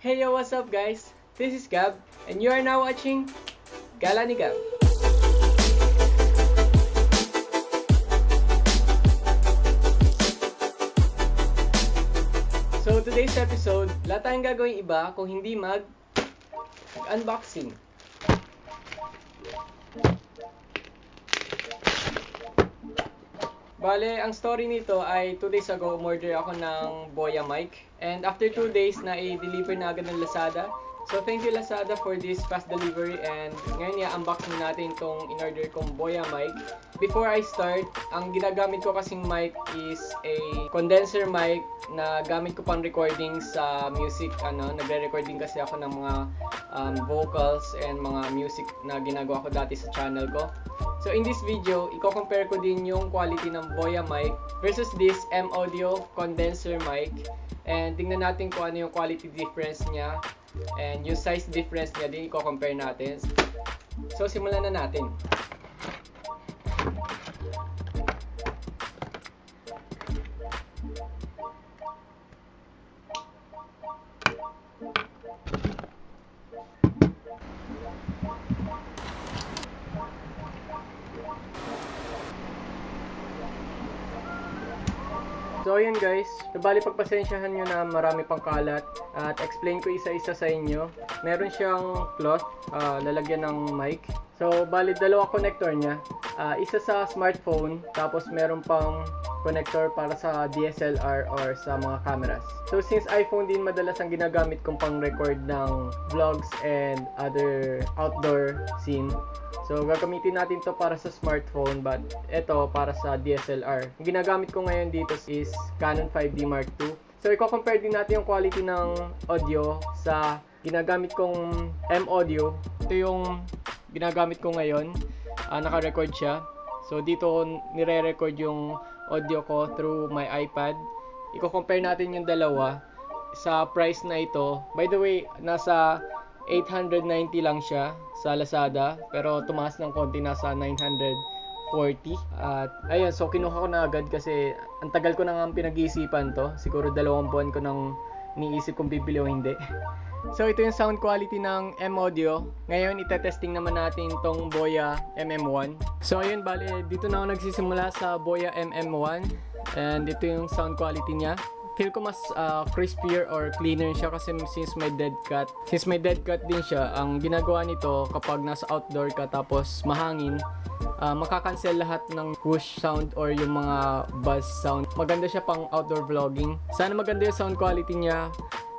Hey yo, what's up guys? This is Gab and you are now watching Gala ni Gab. So today's episode, wala tayong gagawin iba kung hindi mag-unboxing. Bale, ang story nito ay 2 days ago, umorder ako ng BOYA mic. And after 2 days, na-i-deliver na agad ng Lazada. So, thank you Lazada for this fast delivery. And ngayon, i-unboxing natin itong in-order kong BOYA mic. Before I start, ang ginagamit ko kasing mic is a condenser mic na gamit ko pang recording sa music. Nagre-recording kasi ako ng mga vocals and mga music na ginagawa ko dati sa channel ko. So in this video, iccompare ko din yung quality ng BOYA mic versus this M-Audio condenser mic. And tingnan natin kung ano yung quality difference niya and yung size difference niya din iccompare natin. So simulan na natin. So ayun guys, bali pagpasensyahan nyo na marami pang kalat at explain ko isa-isa sa inyo. Meron siyang cloth, lalagyan ng mic. So bali dalawa connector niya, isa sa smartphone tapos meron pang connector para sa DSLR or sa mga cameras. So since iPhone din madalas ang ginagamit kong pang record ng vlogs and other outdoor scene, so gagamitin natin to para sa smartphone, but ito para sa DSLR. Ang ginagamit ko ngayon dito is Canon 5D Mark II. So i-compare din natin yung quality ng audio sa ginagamit kong M-Audio. Ito yung ginagamit ko ngayon. Naka-record siya. So dito nire-record yung audio ko through my iPad. I-compare natin yung dalawa sa price na ito. By the way, nasa 890 lang siya sa Lazada, pero tumaas ng konti, nasa 940. At ayun, so kinuha ko na agad kasi ang tagal ko na nga pinag-iisipan to. Siguro 2 buwan ko nang iniisip kung bibili o hindi. So ito yung sound quality ng M-Audio. Ngayon itetesting naman natin tong BOYA MM1. So ayun, bali dito na ako nagsisimula sa BOYA MM1. And ito yung sound quality niya. Feel ko mas crispier or cleaner siya kasi since may dead cut. Since may dead cut din siya, ang ginagawa nito kapag nasa outdoor ka tapos mahangin, makakancel lahat ng whoosh sound or yung mga buzz sound. Maganda siya pang outdoor vlogging. Sana maganda yung sound quality niya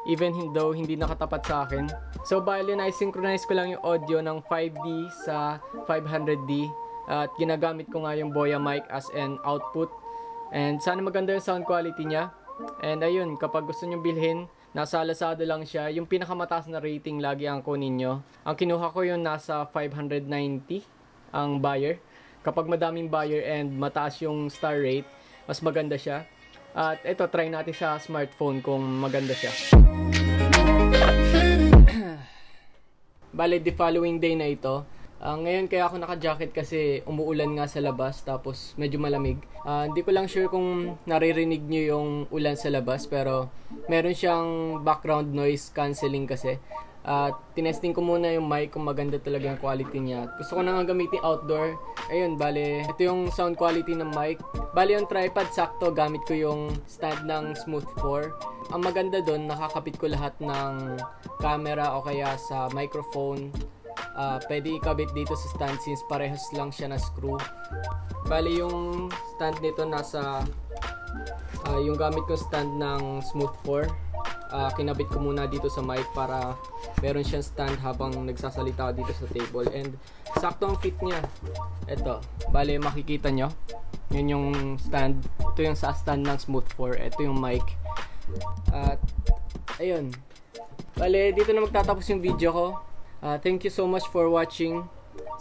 even though hindi nakatapat sa akin. So bali na-synchronize ko lang yung audio ng 5D sa 500D at ginagamit ko nga yung BOYA mic as an output. And sana maganda yung sound quality niya. And ayun, kapag gusto nyo bilhin, nasa Lazada lang siya. Yung pinakamataas na rating lagi ang kunin nyo. Ang kinuha ko yung nasa 590 ang buyer. Kapag madaming buyer and mataas yung star rate, mas maganda siya. At ito, try natin sa smartphone kung maganda siya. Bale, the following day na ito. Ngayon kaya ako naka-jacket kasi umuulan nga sa labas tapos medyo malamig. Hindi ko lang sure kung naririnig nyo yung ulan sa labas, pero meron siyang background noise cancelling kasi. Tinesting ko muna yung mic kung maganda talaga yung quality niya. Gusto ko na nga gamitin outdoor. Ayun, bale, ito yung sound quality ng mic. Bale, yung tripod sakto, gamit ko yung stand ng Smooth 4. Ang maganda doon, nakakapit ko lahat ng camera o kaya sa microphone. Pwede ikabit dito sa stand since parehas lang siya na screw. Bali yung stand nito nasa yung gamit kong stand ng Smooth 4. Kinabit ko muna dito sa mic para meron siyang stand habang nagsasalita dito sa table. And sakto ang fit niya. Ito, bali makikita nyo, yun yung stand. Ito yung sa stand ng Smooth 4. Ito yung mic. At ayun, bali dito na magtatapos yung video ko. Thank you so much for watching.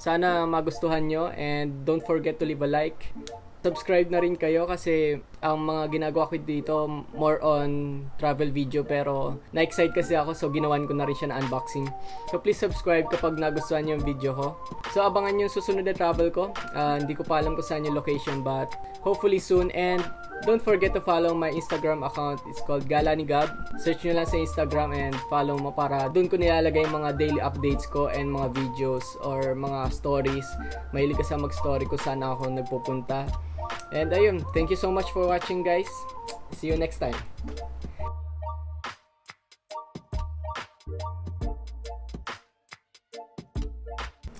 Sana magustuhan nyo and don't forget to leave a like. Subscribe na rin kayo kasi ang mga ginagawa ko dito more on travel video, pero na-excite kasi ako so ginawan ko na rin siya na unboxing. So please subscribe kapag nagustuhan niyo yung video ko. So abangan yung susunod na travel ko. Hindi ko pa alam kung saan yung location, but hopefully soon. And don't forget to follow my Instagram account. It's called Gala ni Gab. Search nyo lang sa Instagram and follow mo para dun ko nilalagay yung mga daily updates ko and mga videos or mga stories. Mahilig ka sa mag-story kung saan ako nagpupunta. And ayun, thank you so much for watching, guys. See you next time.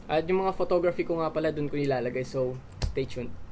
At yung mga photography ko nga pala dun ko nilalagay, so stay tuned.